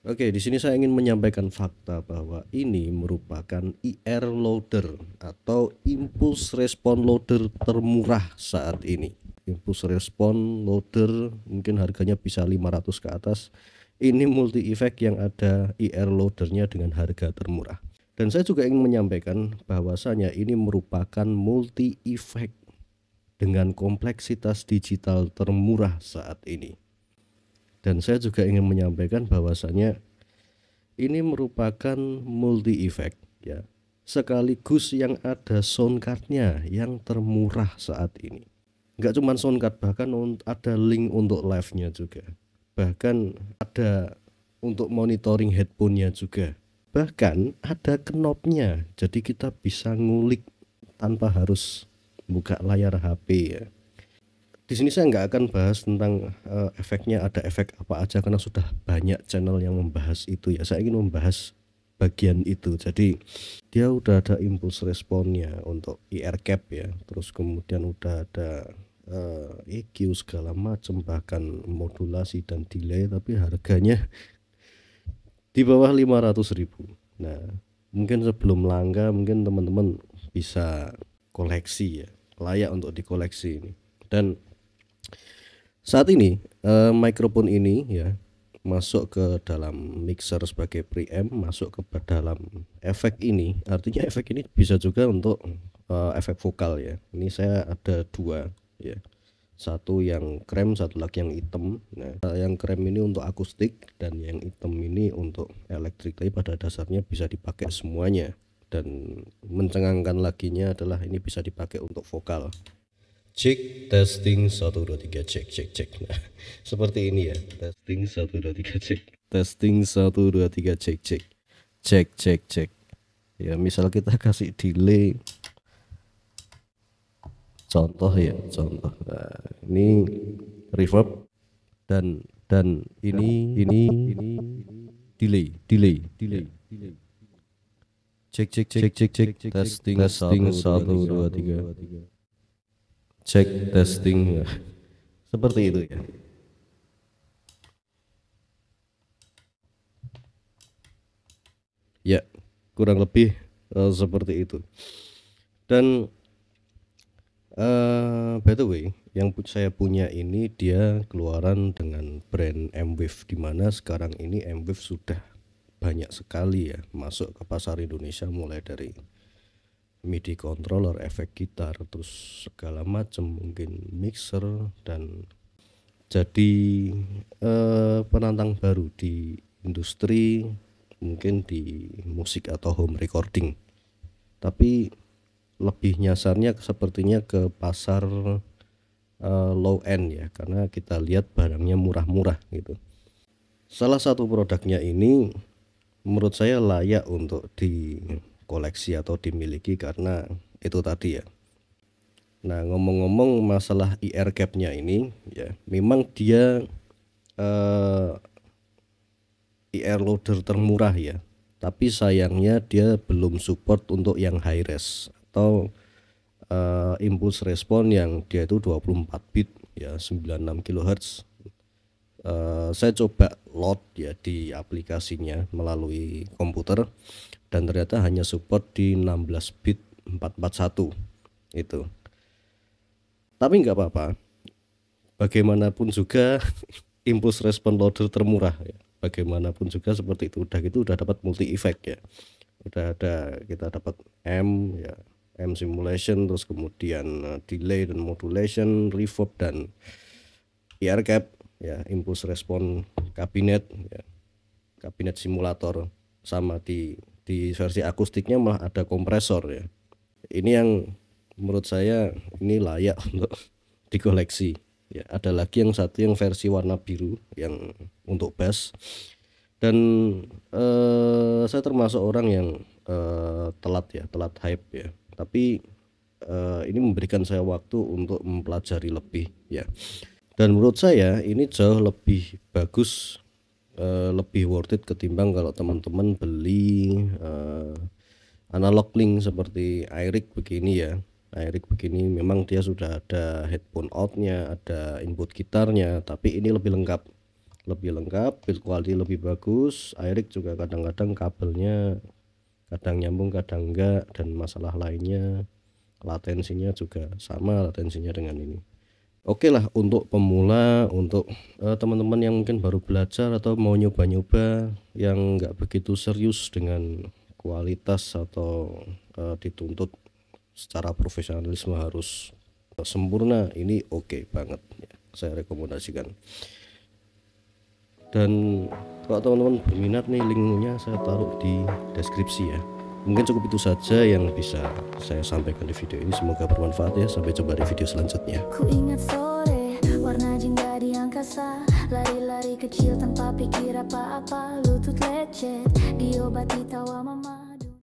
Oke, di sini saya ingin menyampaikan fakta bahwa ini merupakan IR loader atau impulse response loader termurah saat ini. Impulse response loader mungkin harganya bisa 500 ke atas. Ini multi effect yang ada IR loadernya dengan harga termurah. Dan saya juga ingin menyampaikan bahwasanya ini merupakan multi effect dengan kompleksitas digital termurah saat ini. Dan saya juga ingin menyampaikan bahwasanya ini merupakan multi effect ya, sekaligus yang ada sound cardnya yang termurah saat ini. Nggak cuma sound card, bahkan ada link untuk live-nya juga, bahkan ada untuk monitoring headphone-nya juga, bahkan ada knobnya, jadi kita bisa ngulik tanpa harus buka layar HP ya. Di sini saya nggak akan bahas tentang efeknya, ada efek apa aja karena sudah banyak channel yang membahas itu ya. Saya ingin membahas bagian itu. Jadi dia udah ada impulse responnya untuk IR cap ya, terus kemudian udah ada EQ segala macam, bahkan modulasi dan delay, tapi harganya di bawah 500.000. Nah, mungkin sebelum langka mungkin teman-teman bisa koleksi ya, layak untuk dikoleksi ini. Dan saat ini mikrofon ini ya masuk ke dalam mixer sebagai preamp, masuk ke dalam efek ini. Artinya efek ini bisa juga untuk efek vokal ya. Ini saya ada dua ya. Satu yang krem, satu lagi yang hitam. Nah, yang krem ini untuk akustik dan yang hitam ini untuk elektrik. Tapi pada dasarnya bisa dipakai semuanya. Dan mencengangkan laginya adalah ini bisa dipakai untuk vokal. Cek, testing 1 2 3, cek cek cek. Nah, seperti ini ya. Testing 1 2 3, cek. Testing 1 2 3, cek cek. Cek cek cek. Ya, misal kita kasih delay. Contoh ya, contoh. Nah, ini reverb dan ini delay. Cek cek cek cek cek. Testing 1 2 3. Cek, testing. Seperti itu ya. Ya, kurang lebih seperti itu. Dan by the way, yang saya punya ini dia keluaran dengan brand M-Wave, dimana sekarang ini M-Wave sudah banyak sekali ya masuk ke pasar Indonesia, mulai dari MIDI controller, efek gitar, terus segala macam, mungkin mixer, dan jadi penantang baru di industri, mungkin di musik atau home recording. Tapi lebih nyasarnya sepertinya ke pasar low end ya, karena kita lihat barangnya murah-murah gitu. Salah satu produknya ini menurut saya layak untuk dikoleksi atau dimiliki karena itu tadi ya. Nah, ngomong-ngomong masalah IR cap-nya ini ya, memang dia IR loader termurah ya, tapi sayangnya dia belum support untuk yang high res atau impulse response yang dia itu 24 bit ya, 96 kHz. Saya coba load ya di aplikasinya melalui komputer dan ternyata hanya support di 16 bit 441 itu. Tapi nggak apa-apa, bagaimanapun juga impulse response loader termurah ya, bagaimanapun juga seperti itu. Udah gitu udah dapat multi effect ya, udah ada, kita dapat M ya, M simulation, terus kemudian delay dan modulation, reverb, dan ear cap ya, impulse response kabinet ya, kabinet simulator, sama di versi akustiknya malah ada kompresor ya. Ini yang menurut saya ini layak untuk dikoleksi ya. Ada lagi yang satu yang versi warna biru yang untuk bass. Dan saya termasuk orang yang telat ya, telat hype ya, tapi ini memberikan saya waktu untuk mempelajari lebih ya. Dan menurut saya ini jauh lebih bagus, lebih worth it ketimbang kalau teman-teman beli analog link seperti iRig begini ya. iRig begini memang dia sudah ada headphone outnya, ada input gitarnya, tapi ini lebih lengkap lebih lengkap, build quality lebih bagus. iRig juga kadang-kadang kabelnya kadang nyambung kadang enggak, dan masalah lainnya latensinya juga sama latensinya dengan ini. Oke lah, untuk pemula, untuk teman-teman yang mungkin baru belajar atau mau nyoba-nyoba yang nggak begitu serius dengan kualitas atau dituntut secara profesionalisme harus sempurna, ini oke banget ya, saya rekomendasikan. Dan kalau teman-teman berminat nih, linknya saya taruh di deskripsi ya. Mungkin cukup itu saja yang bisa saya sampaikan di video ini, semoga bermanfaat ya. Sampai jumpa di video selanjutnya. Ku ingat sore, warna jingga di angkasa, lari-lari kecil tanpa pikir apa-apa, lutut lecet, diobati tawa mama.